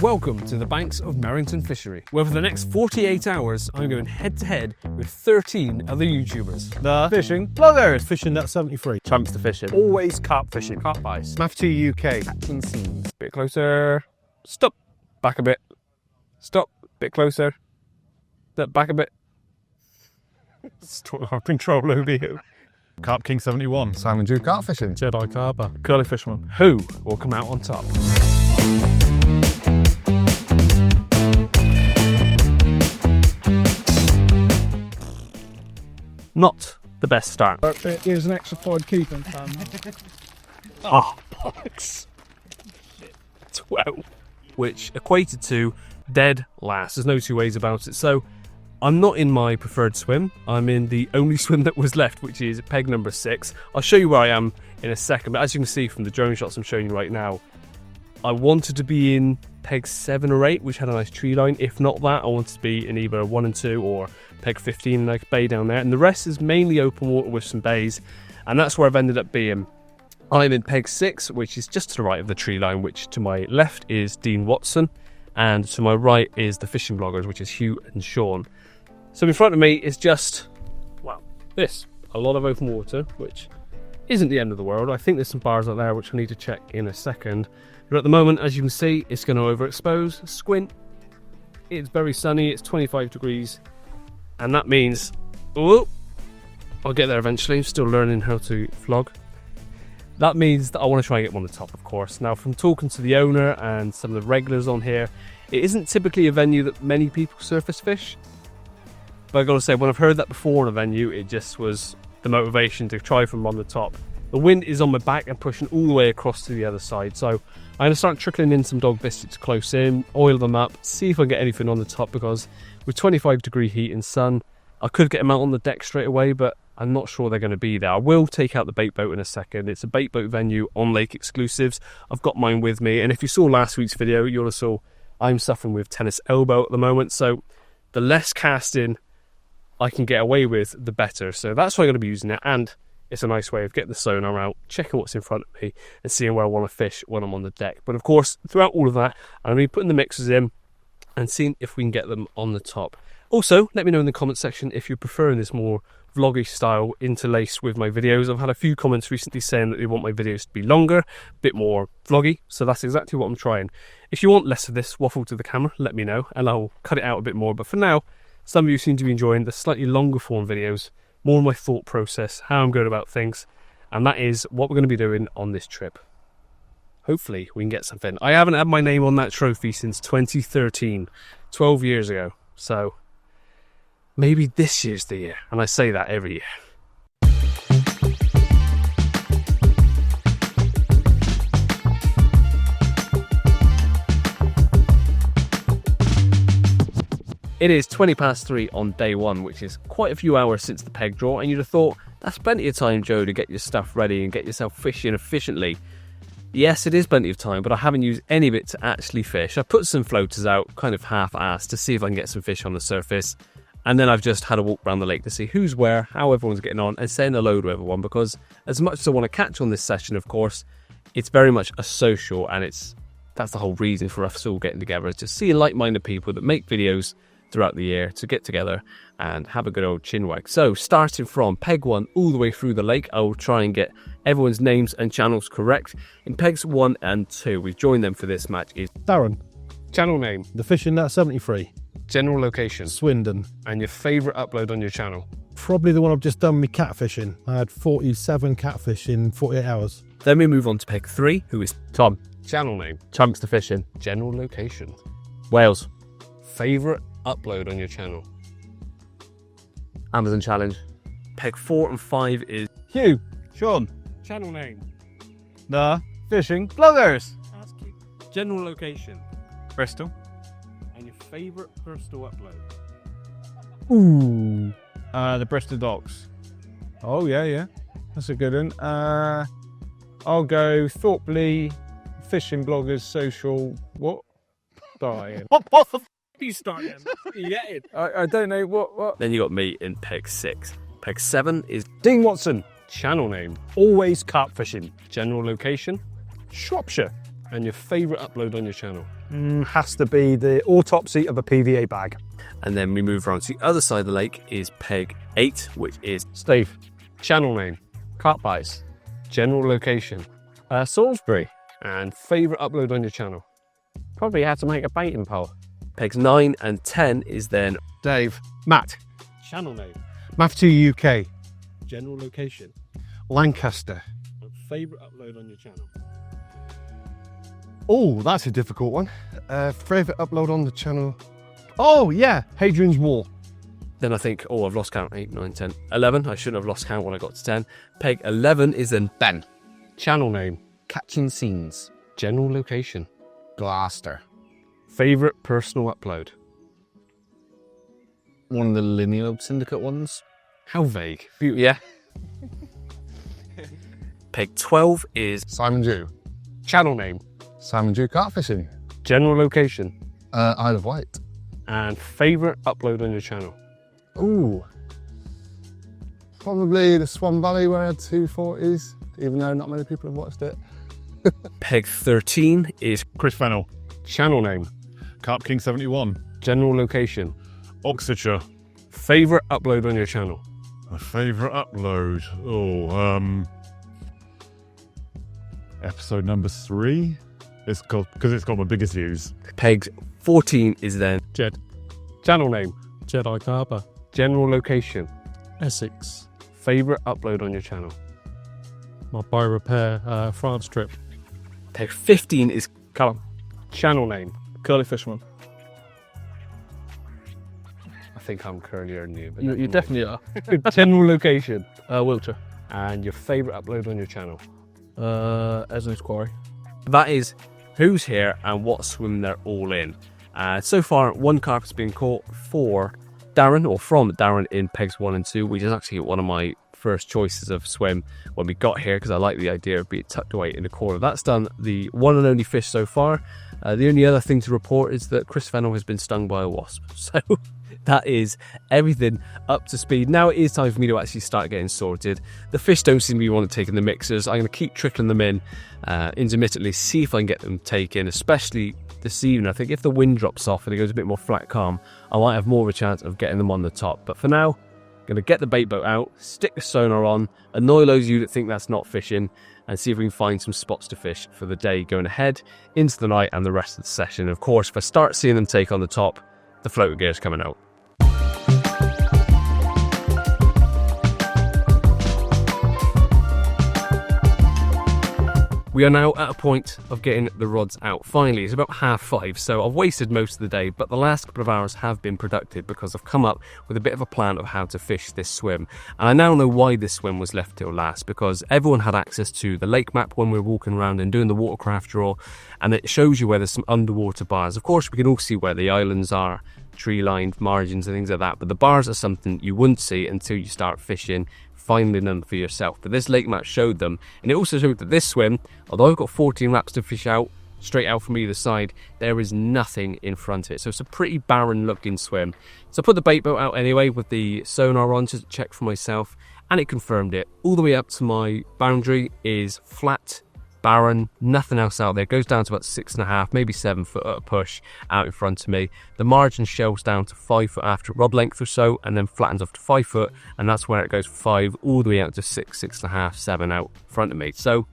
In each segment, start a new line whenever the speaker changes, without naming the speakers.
Welcome to the banks of Merrington Fishery, where for the next 48 hours I'm going head to head with 13 other YouTubers.
The fishing bloggers, fishing that 73.
Chumps to fishing.
Always carp fishing.
Carp ice.
Mafty UK.
Captain Scenes. Bit closer. Stop. Back a bit. Stop. Bit closer. Step back a bit.
Still have control over you. Carp King 71.
Simon Jew carp fishing.
Jedi Carper.
Curly fisherman.
Who will come out on top?
Not the best start.
Here's an extra 5 keeping time.
Oh, bollocks. 12. Which equated to dead last. There's no two ways about it. So I'm not in my preferred swim. I'm in the only swim that was left, which is peg number 6. I'll show you where I am in a second. But as you can see from the drone shots I'm showing you right now, I wanted to be in peg 7 or 8, which had a nice tree line. If not that, I wanted to be in either 1 and 2 or peg 15 and like a bay down there. And the rest is mainly open water with some bays. And that's where I've ended up being. I'm in peg 6, which is just to the right of the tree line, which to my left is Dean Watson. And to my right is the fishing bloggers, which is Hugh and Sean. So in front of me is just, well, this. A lot of open water, which isn't the end of the world. I think there's some bars out there which I need to check in a second. But at the moment, as you can see, it's going to overexpose. Squint. It's very sunny. It's 25 degrees. And that means, oh, I'll get there eventually. I'm still learning how to vlog. That means that I want to try and get one on the top, of course. Now, from talking to the owner and some of the regulars on here, it isn't typically a venue that many people surface fish. But I've got to say, when I've heard that before on a venue, it just was the motivation to try from on the top. The wind is on my back and pushing all the way across to the other side. So I'm going to start trickling in some dog biscuits close in, oil them up, see if I get anything on the top, because with 25 degree heat and sun, I could get them out on the deck straight away, but I'm not sure they're going to be there. I will take out the bait boat in a second. It's a bait boat venue on Lake Exclusives. I've got mine with me. And if you saw last week's video, you would have saw I'm suffering with tennis elbow at the moment. So the less casting I can get away with, the better. So that's why I'm going to be using it. And it's a nice way of getting the sonar out, checking what's in front of me, and seeing where I want to fish when I'm on the deck. But of course, throughout all of that, I'm going to be putting the mixers in and seeing if we can get them on the top. Also, let me know in the comment section if you're preferring this more vloggy style interlaced with my videos. I've had a few comments recently saying that they want my videos to be longer, a bit more vloggy, so that's exactly what I'm trying. If you want less of this waffle to the camera, let me know, and I'll cut it out a bit more. But for now, some of you seem to be enjoying the slightly longer form videos, more of my thought process, how I'm going about things, and that is what we're going to be doing on this trip. Hopefully we can get something. I haven't had my name on that trophy since 2013, 12 years ago, so maybe this year's the year, and I say that every year. It is 3:20 on day 1, which is quite a few hours since the peg draw, and you'd have thought, that's plenty of time, Joe, to get your stuff ready and get yourself fishing efficiently. Yes, it is plenty of time, but I haven't used any of it to actually fish. I put some floaters out, kind of half-assed, to see if I can get some fish on the surface, and then I've just had a walk around the lake to see who's where, how everyone's getting on, and saying hello to everyone, because as much as I want to catch on this session, of course, it's very much a social, and that's the whole reason for us all getting together, is to see like-minded people that make videos throughout the year to get together and have a good old chinwag. So starting from peg 1 all the way through the lake, I will try and get everyone's names and channels correct. In pegs 1 and 2, we've joined them for this match is
Darren.
channel name,
The fishing that 73.
general location,
Swindon.
and your favourite upload on your channel.
Probably the one I've just done with catfishing. I had 47 catfish in 48 hours.
Then we move on to peg 3, who is Tom.
Channel name,
Chumps to fishing.
general location,
Wales.
favourite upload on your channel.
Amazon challenge. Peg 4 and 5 is
Hugh. Sean.
Channel name,
The fishing bloggers.
general location,
Bristol.
and your favourite Bristol upload.
Ooh. The Bristol Docks. Oh, yeah. That's a good one. I'll go Thorpley, fishing bloggers, social, what? Dying.
What the f*** you starting? You get it?
I don't know, what?
Then you got me in peg 6. Peg 7 is
Dean Watson.
Channel name,
Always carp fishing.
general location,
Shropshire.
And your favourite upload on your channel?
Has to be the autopsy of a PVA bag.
And then we move around to the other side of the lake is peg 8, which is
Steve. Channel name?
Carp Ice.
General location?
Salisbury.
And favourite upload on your channel?
Probably had to make a baiting pole. Pegs 9 and 10 is then
Dave.
Matt.
Channel name?
Math2 UK.
General location?
Lancaster.
And favourite upload on your channel?
Oh, that's a difficult one. Favourite upload on the channel? Oh, yeah, Hadrian's Wall.
Then I think, I've lost count. 8, 9, 10, 11. I shouldn't have lost count when I got to 10. Peg 11 is then Ben.
Channel name?
Catching Scenes.
General location?
Gloucester.
Favourite personal upload?
One of the linear syndicate ones.
How vague.
Yeah. Peg 12 is
Simon Jew.
Channel name?
Simon Jew Carp Fishing.
General location?
Isle of Wight.
And favourite upload on your channel?
Ooh. Probably the Swan Valley where I had 240s, even though not many people have watched it.
Peg 13 is
Chris Fennell.
Channel name?
Carp King 71.
General location?
Oxfordshire.
Favourite upload on your channel?
My favourite upload. Episode number 3. It's called because it's got my biggest views.
Peg 14 is then
Jed. Channel name?
Jedi Carper.
General location?
Essex.
Favourite upload on your channel?
My bow repair France trip.
Peg 15 is Callum.
Channel name?
Curly Fisherman.
I think I'm curlier than you. But
You definitely are.
General location?
Wiltshire.
And your favourite upload on your channel?
Esney's Quarry.
That is who's here and what swim they're all in. So far, 1 carp has been caught for Darren, or from Darren, in pegs 1 and 2, which is actually one of my first choices of swim when we got here, because I like the idea of being tucked away in the corner. That's done the one and only fish so far. The only other thing to report is that Chris Fennell has been stung by a wasp. So that is everything up to speed. Now it is time for me to actually start getting sorted. The fish don't seem to be wanting to take in the mixers. I'm going to keep trickling them in intermittently, see if I can get them taken, especially this evening. I think if the wind drops off and it goes a bit more flat calm, I might have more of a chance of getting them on the top. But for now, I'm going to get the bait boat out, stick the sonar on, annoy those of you that think that's not fishing, and see if we can find some spots to fish for the day going ahead, into the night and the rest of the session. Of course, if I start seeing them take on the top, the floater gear's coming out. We are now at a point of getting the rods out. Finally, it's about 5:30, so I've wasted most of the day, but the last couple of hours have been productive because I've come up with a bit of a plan of how to fish this swim. And I now know why this swim was left till last, because everyone had access to the lake map when we were walking around and doing the watercraft draw, and it shows you where there's some underwater bars. Of course, we can all see where the islands are, tree-lined margins and things like that, but the bars are something you wouldn't see until you start fishing, finding them for yourself. But this lake map showed them, and it also showed that this swim, although I've got 14 laps to fish out straight out from either side, there is nothing in front of it, so it's a pretty barren looking swim. So I put the bait boat out anyway with the sonar on just to check for myself, and it confirmed it. All the way up to my boundary is flat, barren, nothing else out there. It goes down to about 6.5, maybe 7 foot at a push out in front of me. The margin shelves down to 5 foot after rod length or so, and then flattens off to 5 foot, and that's where it goes 5 all the way out to 6, 6.5, 7 out in front of me. So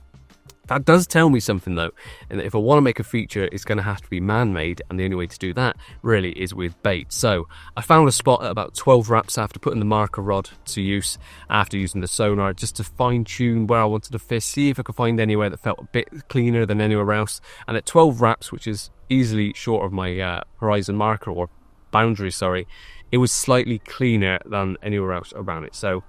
that does tell me something though, and that if I want to make a feature, it's going to have to be man-made, and the only way to do that really is with bait. So I found a spot at about 12 wraps after putting the marker rod to use, after using the sonar, just to fine-tune where I wanted to fish, see if I could find anywhere that felt a bit cleaner than anywhere else. And at 12 wraps, which is easily short of my horizon marker, or boundary, sorry, it was slightly cleaner than anywhere else around it. So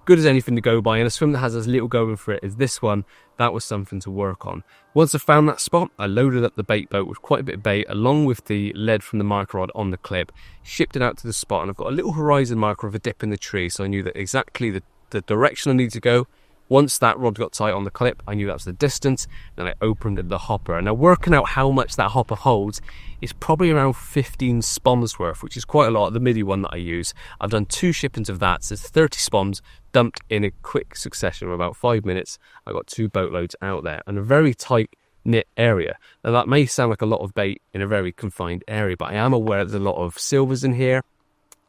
good as anything to go by, and a swim that has as little going for it as this one, that was something to work on. Once I found that spot, I loaded up the bait boat with quite a bit of bait, along with the lead from the marker rod on the clip, shipped it out to the spot, and I've got a little horizon marker of a dip in the tree, so I knew that exactly the direction I needed to go. Once that rod got tight on the clip, I knew that was the distance, then I opened the hopper. Now, working out how much that hopper holds is probably around 15 spoms worth, which is quite a lot. The MIDI one that I use, I've done 2 shipments of that, so it's 30 spoms dumped in a quick succession of about 5 minutes. I got 2 boatloads out there, and a very tight knit area. Now that may sound like a lot of bait in a very confined area, but I am aware there's a lot of silvers in here,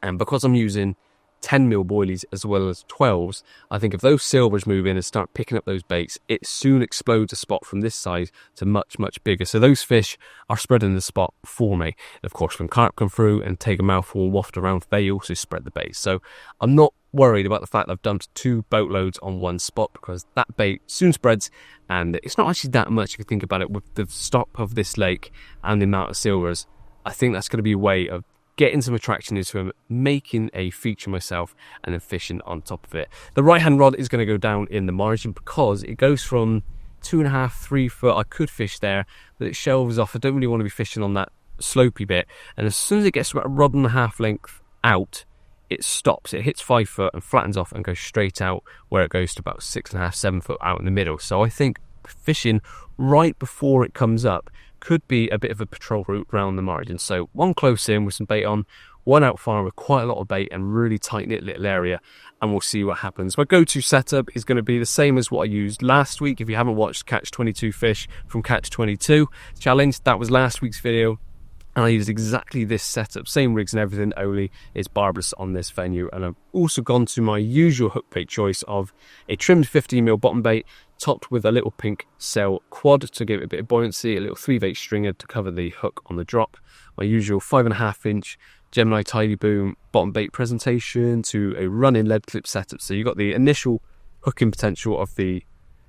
and because I'm using 10mm boilies as well as 12s, I think if those silvers move in and start picking up those baits, it soon explodes a spot from this size to much, much bigger. So those fish are spreading the spot for me. And of course, when carp come through and take a mouthful and waft around, they also spread the bait. So I'm not worried about the fact that I've dumped 2 boatloads on one spot, because that bait soon spreads, and it's not actually that much if you think about it. With the stock of this lake and the amount of silvers, I think that's going to be a way of getting some attraction into him, making a feature myself, and then fishing on top of it. The right hand rod is going to go down in the margin because it goes from 2.5, 3 foot. I could fish there, but it shelves off. I don't really want to be fishing on that slopey bit, and as soon as it gets about a rod and a half length out, it stops. It hits 5 foot and flattens off and goes straight out, where it goes to about 6.5, 7 foot out in the middle. So I think fishing right before it comes up could be a bit of a patrol route around the margin. So one close in with some bait on, one out far with quite a lot of bait and really tight knit little area, and we'll see what happens. My go-to setup is going to be the same as what I used last week. If you haven't watched Catch 22 Fish from Catch 22 Challenge, that was last week's video, and I used exactly this setup, same rigs and everything, only it's barbless on this venue. And I've also gone to my usual hook bait choice of a trimmed 15mm bottom bait, topped with a little pink cell quad to give it a bit of buoyancy, a little 3/8 stringer to cover the hook on the drop, my usual 5.5-inch Gemini Tidy Boom bottom bait presentation to a running lead clip setup. So you've got the initial hooking potential of the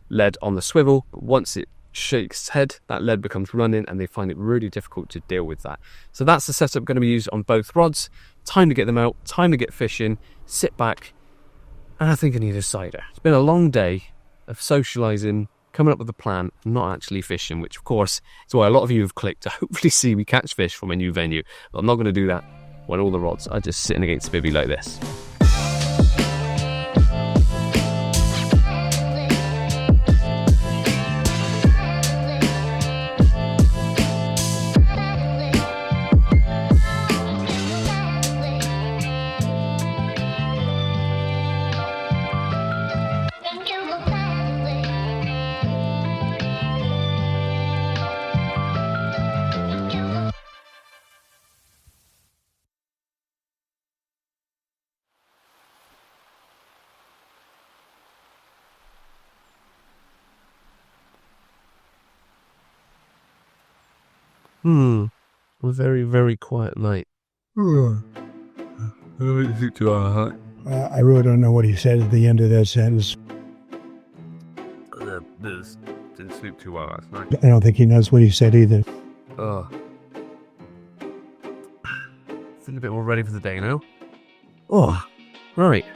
lead on the swivel, but once it shakes its head, that lead becomes running, and they find it really difficult to deal with that. So that's the setup going to be used on both rods. Time to get them out, time to get fishing, sit back, and I think I need a cider. It's been a long day of socialising, coming up with a plan, not actually fishing, which of course is why a lot of you have clicked to hopefully see me catch fish from a new venue. But I'm not going to do that when all the rods are just sitting against the bivvy like this. A very, very quiet night.
I really don't know what he said at the end of that sentence.
Didn't sleep too well last night.
I don't think he knows what he said either.
Oh. Feeling a bit more ready for the day now. Oh, right.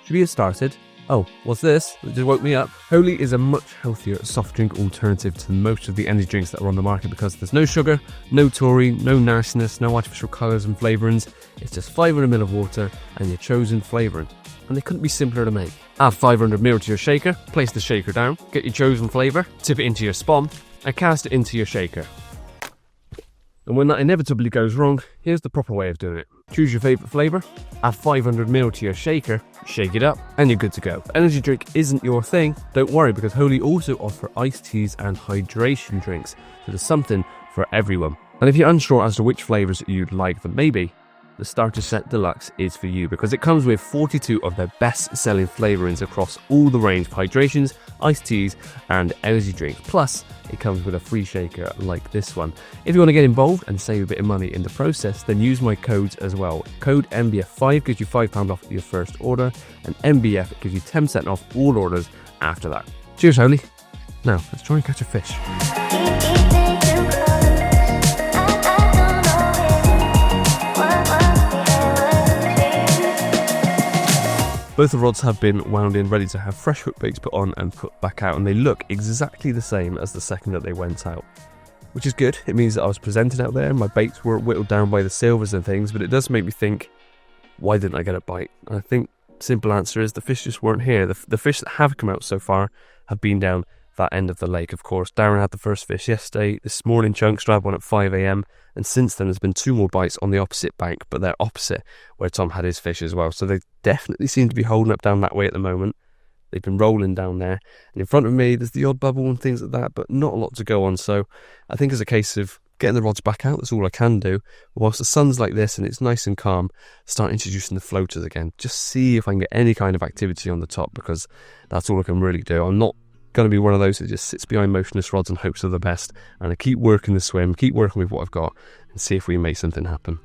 Should we get started? Oh, what's this? It just woke me up. Holy is a much healthier soft drink alternative to most of the energy drinks that are on the market because there's no sugar, no taurine, no nastiness, no artificial colours and flavourings. It's just 500ml of water and your chosen flavouring. And they couldn't be simpler to make. Add 500ml to your shaker, place the shaker down, get your chosen flavour, tip it into your spawn, and cast it into your shaker. And when that inevitably goes wrong, here's the proper way of doing it. Choose your favourite flavour, add 500ml to your shaker, shake it up, and you're good to go. If energy drink isn't your thing, don't worry, because Holy also offer iced teas and hydration drinks, so there's something for everyone. And if you're unsure as to which flavours you'd like, then maybe the Starter Set Deluxe is for you, because it comes with 42 of their best-selling flavourings across all the range of hydrations, iced teas, and energy drinks. Plus, it comes with a free shaker like this one. If you want to get involved and save a bit of money in the process, then use my codes as well. Code MBF5 gives you £5 off your first order, and MBF gives you 10% off all orders after that. Cheers, Holy. Now, let's try and catch a fish. Both the rods have been wound in, ready to have fresh hook baits put on and put back out, and they look exactly the same as the second that they went out, which is good. It means that I was presented out there, my baits were whittled down by the silvers and things, but it does make me think, why didn't I get a bite? And I think the simple answer is the fish just weren't here. The fish that have come out so far have been down that end of the lake, of course. Darren had the first fish yesterday. This morning Chunks grabbed one at 5 AM, and since then there's been 2 more bites on the opposite bank, but they're opposite where Tom had his fish as well. So they definitely seem to be holding up down that way at the moment. They've been rolling down there, and in front of me there's the odd bubble and things like that, but not a lot to go on. So I think it's a case of getting the rods back out. That's all I can do. Whilst the sun's like this and it's nice and calm, start introducing the floaters again. Just see if I can get any kind of activity on the top, because that's all I can really do. I'm not going to be one of those that just sits behind motionless rods and hopes for the best. And I keep working the swim, keep working with what I've got, and see if we can make something happen.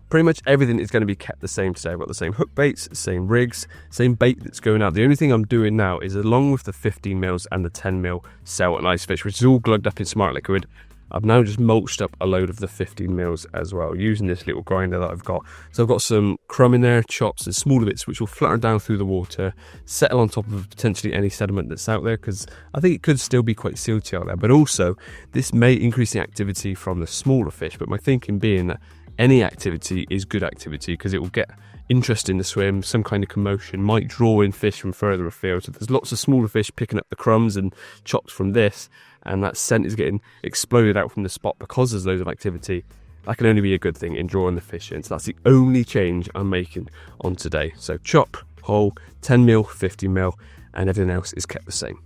Pretty much everything is going to be kept the same today. I've got the same hook baits, same rigs, same bait that's going out. The only thing I'm doing now is, along with the 15 mils and the 10 mil cell and ice fish, which is all glugged up in smart liquid, I've now just mulched up a load of the 15 mils as well, using this little grinder that I've got. So I've got some crumb in there, chops and smaller bits, which will flutter down through the water, settle on top of potentially any sediment that's out there, because I think it could still be quite silty out there. But also, this may increase the activity from the smaller fish, but my thinking being that any activity is good activity, because it will get interest in the swim, some kind of commotion, might draw in fish from further afield. So there's lots of smaller fish picking up the crumbs and chops from this, and that scent is getting exploded out from the spot because there's loads of activity. That can only be a good thing in drawing the fish in. So that's the only change I'm making on today. So chop, hole, 10 mil, 50 mil, and everything else is kept the same.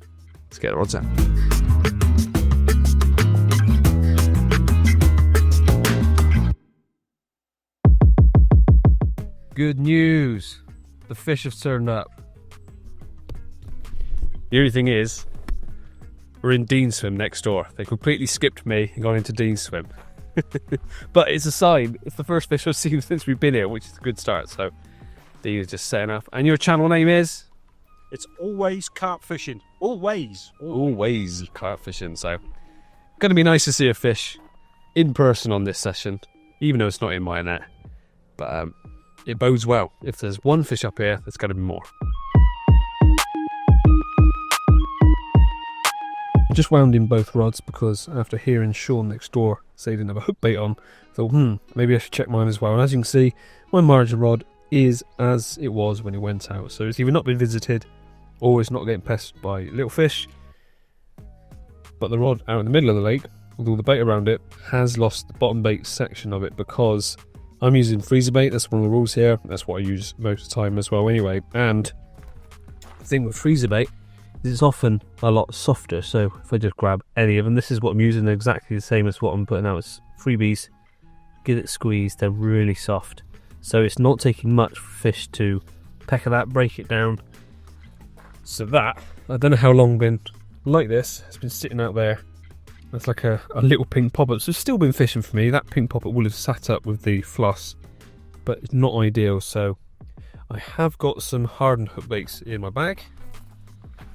Let's get the rods out.
Good news. The fish have turned up. The only thing is, we're in Dean's Swim next door. They completely skipped me and gone into Dean's Swim. But it's a sign. It's the first fish I've seen since we've been here, which is a good start. So Dean is just setting up. And your channel name is?
It's always carp fishing. Always.
Always carp fishing. So going to be nice to see a fish in person on this session, even though it's not in my net. But it bodes well. If there's one fish up here, there's going to be more.
I just wound in both rods because after hearing Sean next door say he didn't have a hook bait on, I thought, maybe I should check mine as well. And as you can see, my margin rod is as it was when it went out. So it's either not been visited or it's not getting pestered by little fish. But the rod out in the middle of the lake, with all the bait around it, has lost the bottom bait section of it because I'm using freezer bait. That's one of the rules here. That's what I use most of the time as well anyway. And the thing with freezer bait, it's often a lot softer, so if I just grab any of them, this is what I'm using, exactly the same as what I'm putting out. It's freebies, get it squeezed, they're really soft, so it's not taking much for fish to peck at that, break it down. So that, I don't know how long been like this, it's been sitting out there. That's like a little pink pop-up, so it's still been fishing for me. That pink pop-up will have sat up with the floss, but it's not ideal. So I have got some hardened hook baits in my bag.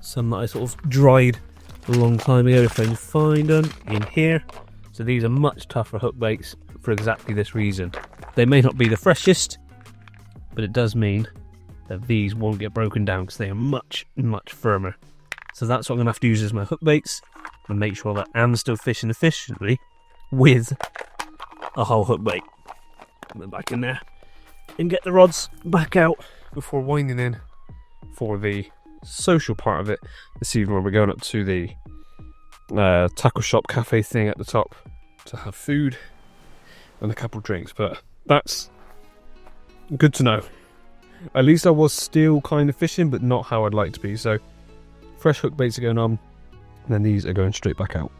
Some that I sort of dried a long time ago, if I can find them, in here. So these are much tougher hook baits for exactly this reason. They may not be the freshest, but it does mean that these won't get broken down because they are much, much firmer. So that's what I'm going to have to use as my hook baits and make sure that I'm still fishing efficiently with a whole hook bait. Put them back in there and get the rods back out before winding in for the social part of it this evening, where we're going up to the tackle shop cafe thing at the top to have food and a couple of drinks. But that's good to know. At least I was still kind of fishing, but not how I'd like to be. So fresh hook baits are going on, and then these are going straight back out.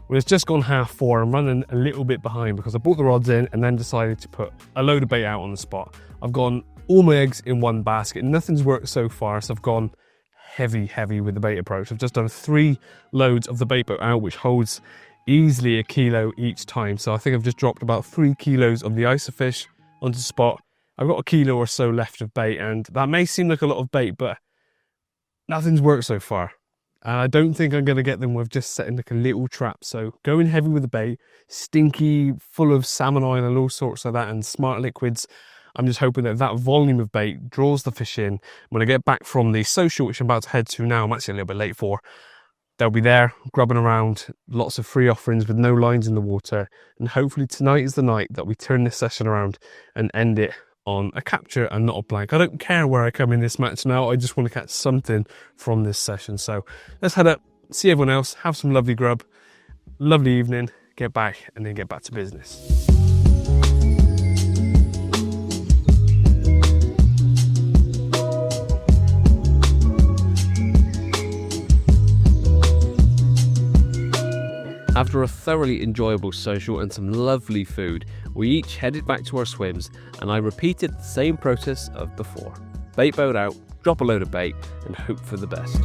Well, it's just gone 4:30. I'm running a little bit behind because I brought the rods in and then decided to put a load of bait out on the spot. I've gone all my eggs in one basket. Nothing's worked so far, so I've gone heavy with the bait approach. I've just done 3 loads of the bait boat out, which holds easily 1 kilo each time. So I think I've just dropped about 3 kilos of the isofish onto the spot. I've got 1 kilo or so left of bait, and that may seem like a lot of bait, but nothing's worked so far. And I don't think I'm going to get them with just setting like a little trap. So going heavy with the bait, stinky, full of salmon oil and all sorts like that, and smart liquids. I'm just hoping that that volume of bait draws the fish in. When I get back from the social, which I'm about to head to now, I'm actually a little bit late for, they'll be there grubbing around, lots of free offerings with no lines in the water. And hopefully tonight is the night that we turn this session around and end it on a capture and not a blank. I don't care where I come in this match now. I just want to catch something from this session. So let's head up, see everyone else, have some lovely grub, lovely evening, get back, and then get back to business. After a thoroughly enjoyable social and some lovely food, we each headed back to our swims, and I repeated the same process of before. Bait boat out, drop a load of bait, and hope for the best.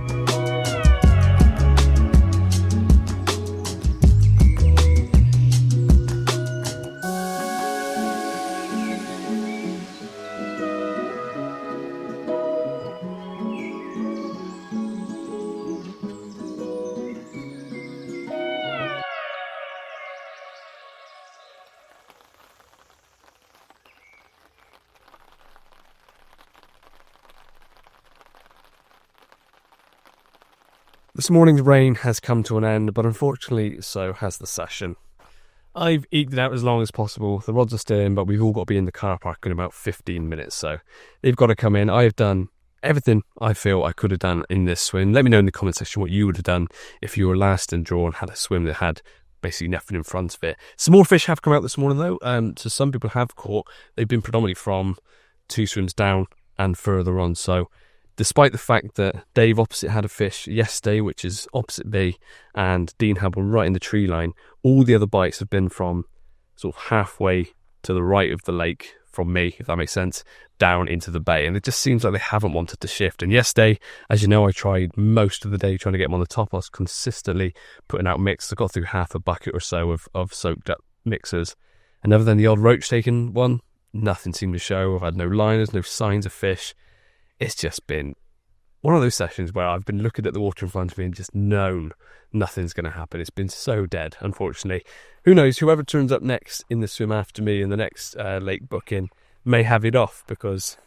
This morning's rain has come to an end, but unfortunately so has the session. I've eked it out as long as possible. The rods are still in, but we've all got to be in the car park in about 15 minutes, so they've got to come in. I've done everything I feel I could have done in this swim. Let me know in the comment section what you would have done if you were last and drawn, had a swim that had basically nothing in front of it. Some more fish have come out this morning though, so some people have caught. They've been predominantly from 2 swims down and further on, so despite the fact that Dave opposite had a fish yesterday, which is opposite me, and Dean had one right in the tree line, all the other bites have been from sort of halfway to the right of the lake from me, if that makes sense, down into the bay. And it just seems like they haven't wanted to shift. And yesterday, as you know, I tried most of the day trying to get them on the top. I was consistently putting out mix. I got through half a bucket or so of soaked up mixers. And other than the odd roach taken one, nothing seemed to show. I've had no liners, no signs of fish. It's just been one of those sessions where I've been looking at the water in front of me and just known nothing's going to happen. It's been so dead, unfortunately. Who knows, whoever turns up next in the swim after me in the next lake booking may have it off, because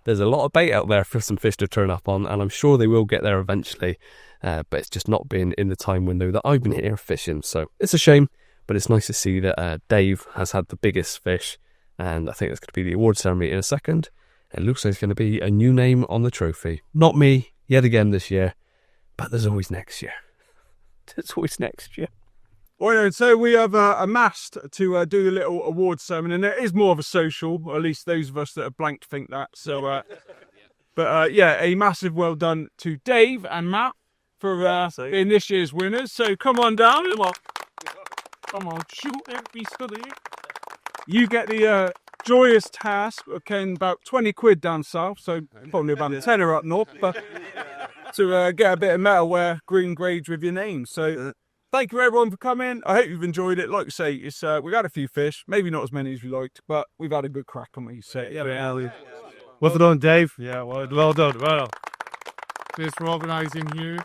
there's a lot of bait out there for some fish to turn up on, and I'm sure they will get there eventually, but it's just not been in the time window that I've been here fishing. So it's a shame, but it's nice to see that Dave has had the biggest fish, and I think it's going to be the award ceremony in a second. It looks like it's going to be a new name on the trophy. Not me, yet again this year, but there's always next year. There's always next year.
Right, so we have amassed to do the little award ceremony, and it is more of a social, or at least those of us that are blanked think that. So, yeah, a massive well done to Dave and Matt for being this year's winners. So come on down, come on, shoot every study. You get the joyous task of getting about 20 quid down south, so probably about a tenner up north, but to get a bit of metalware green grades with your name. So thank you everyone for coming. I hope you've enjoyed it. Like I say, it's we've had a few fish, maybe not as many as we liked, but we've had a good crack on these. So yeah,
Well done, Dave.
Yeah, well done. Well done.
Cheers for organising you.